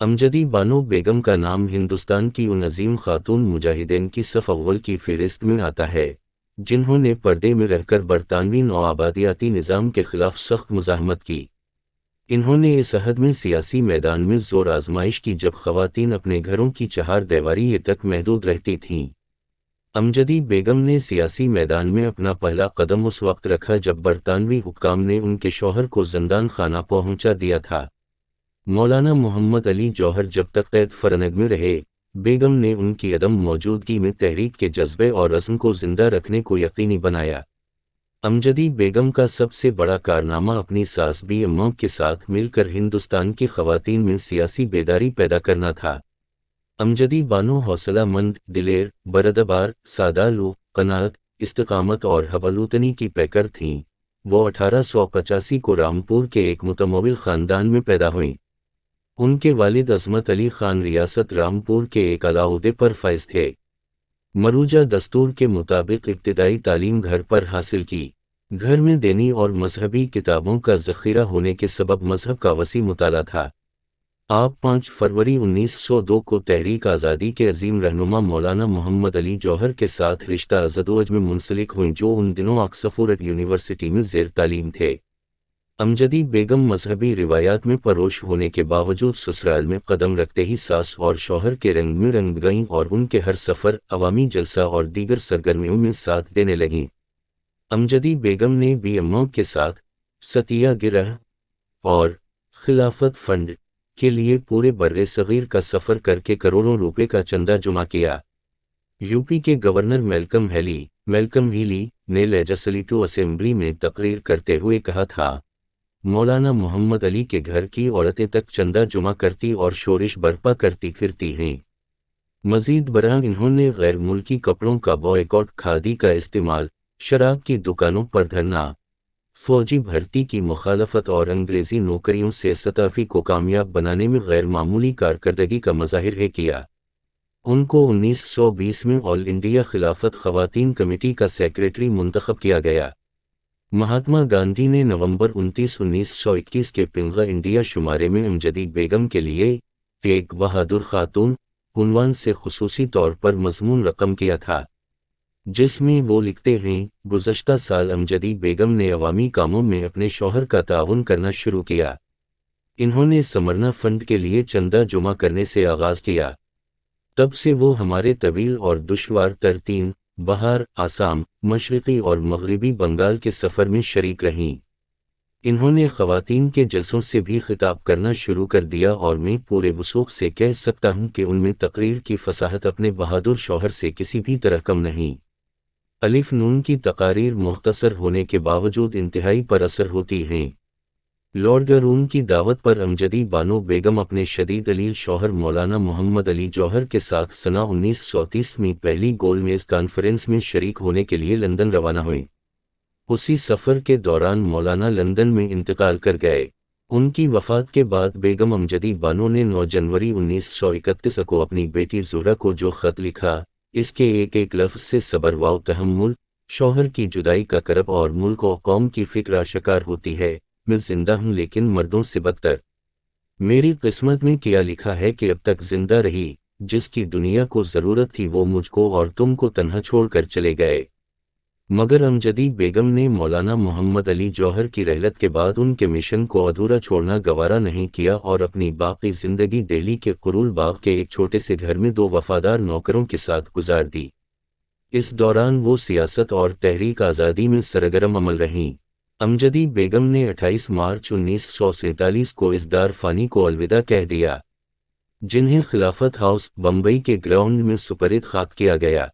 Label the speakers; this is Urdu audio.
Speaker 1: امجدی بانو بیگم کا نام ہندوستان کی ان عظیم خاتون مجاہدین کی صف اول کی فہرست میں آتا ہے جنہوں نے پردے میں رہ کر برطانوی نوآبادیاتی نظام کے خلاف سخت مزاحمت کی۔ انہوں نے اس عہد میں سیاسی میدان میں زور آزمائش کی جب خواتین اپنے گھروں کی چہار دیواری تک محدود رہتی تھیں۔ امجدی بیگم نے سیاسی میدان میں اپنا پہلا قدم اس وقت رکھا جب برطانوی حکام نے ان کے شوہر کو زندان خانہ پہنچا دیا تھا۔ مولانا محمد علی جوہر جب تک قید فرنگ میں رہے، بیگم نے ان کی عدم موجودگی میں تحریک کے جذبے اور عزم کو زندہ رکھنے کو یقینی بنایا۔ امجدی بیگم کا سب سے بڑا کارنامہ اپنی ساس بی اماں کے ساتھ مل کر ہندوستان کی خواتین میں سیاسی بیداری پیدا کرنا تھا۔ امجدی بانو حوصلہ مند، دلیر، بردبار، سادالو، قناعت، استقامت اور حوالوطنی کی پیکر تھیں۔ وہ 1885 کو رامپور کے ایک متمول خاندان میں پیدا ہوئیں۔ ان کے والد عظمت علی خان ریاست رامپور کے ایک اعلیٰ عہدے پر فائز تھے۔ مروجہ دستور کے مطابق ابتدائی تعلیم گھر پر حاصل کی۔ گھر میں دینی اور مذہبی کتابوں کا ذخیرہ ہونے کے سبب مذہب کا وسیع مطالعہ تھا۔ آپ 5 فروری 1902 کو تحریک آزادی کے عظیم رہنما مولانا محمد علی جوہر کے ساتھ رشتہ ازدواج میں منسلک ہوئیں جو ان دنوں آکسفورڈ یونیورسٹی میں زیر تعلیم تھے۔ امجدی بیگم مذہبی روایات میں پروش ہونے کے باوجود سسرال میں قدم رکھتے ہی ساس اور شوہر کے رنگ میں رنگ گئیں اور ان کے ہر سفر، عوامی جلسہ اور دیگر سرگرمیوں میں ساتھ دینے لگیں۔ امجدی بیگم نے بی اماں کے ساتھ ستیہ گرہ اور خلافت فنڈ کے لیے پورے برِ صغیر کا سفر کر کے کروڑوں روپے کا چندہ جمع کیا۔ یوپی کے گورنر میلکم ہیلی نے لیجسلیٹو اسمبلی میں تقریر کرتے ہوئے کہا تھا، مولانا محمد علی کے گھر کی عورتیں تک چندہ جمع کرتی اور شورش برپا کرتی پھرتی ہیں۔ مزید برآں انہوں نے غیر ملکی کپڑوں کا بوائکاٹ، کھادی کا استعمال، شراب کی دکانوں پر دھرنا، فوجی بھرتی کی مخالفت اور انگریزی نوکریوں سے استعفی کو کامیاب بنانے میں غیر معمولی کارکردگی کا مظاہرہ کیا۔ ان کو 1920 میں آل انڈیا خلافت خواتین کمیٹی کا سیکریٹری منتخب کیا گیا۔ مہاتما گاندھی نے نومبر 29، 1921 کے پنگا انڈیا شمارے میں امجدی بیگم کے لیے ایک بہادر خاتون عنوان سے خصوصی طور پر مضمون رقم کیا تھا، جس میں وہ لکھتے ہیں، گزشتہ سال امجدی بیگم نے عوامی کاموں میں اپنے شوہر کا تعاون کرنا شروع کیا۔ انہوں نے سمرنا فنڈ کے لیے چندہ جمع کرنے سے آغاز کیا۔ تب سے وہ ہمارے طویل اور دشوار تر 3 بہار، آسام، مشرقی اور مغربی بنگال کے سفر میں شریک رہیں۔ انہوں نے خواتین کے جلسوں سے بھی خطاب کرنا شروع کر دیا اور میں پورے وثوق سے کہہ سکتا ہوں کہ ان میں تقریر کی فصاحت اپنے بہادر شوہر سے کسی بھی طرح کم نہیں۔ الف نون کی تقاریر مختصر ہونے کے باوجود انتہائی پر اثر ہوتی ہیں۔ لارڈ ارون کی دعوت پر امجدی بانو بیگم اپنے شدید دلیل شوہر مولانا محمد علی جوہر کے ساتھ سنہ 1930 میں پہلی گول میز کانفرنس میں شریک ہونے کے لیے لندن روانہ ہوئیں۔ اسی سفر کے دوران مولانا لندن میں انتقال کر گئے۔ ان کی وفات کے بعد بیگم امجدی بانو نے 9 جنوری 1931 کو اپنی بیٹی زہرہ کو جو خط لکھا، اس کے ایک ایک لفظ سے صبر و تحمل، شوہر کی جدائی کا کرب اور ملک و قوم کی فکر آشکار ہوتی ہے۔ میں زندہ ہوں لیکن مردوں سے بدتر۔ میری قسمت میں کیا لکھا ہے کہ اب تک زندہ رہی، جس کی دنیا کو ضرورت تھی وہ مجھ کو اور تم کو تنہا چھوڑ کر چلے گئے۔ مگر امجدی بیگم نے مولانا محمد علی جوہر کی رحلت کے بعد ان کے مشن کو ادھورا چھوڑنا گوارا نہیں کیا اور اپنی باقی زندگی دہلی کے قرول باغ کے ایک چھوٹے سے گھر میں 2 وفادار نوکروں کے ساتھ گزار دی۔ اس دوران وہ سیاست اور تحریک آزادی میں سرگرم عمل رہیں۔ امجدی بیگم نے 28 مارچ 1947 کو اس دار فانی کو الوداع کہہ دیا، جنہیں خلافت ہاؤس بمبئی کے گراؤنڈ میں سپرد خاک کیا گیا۔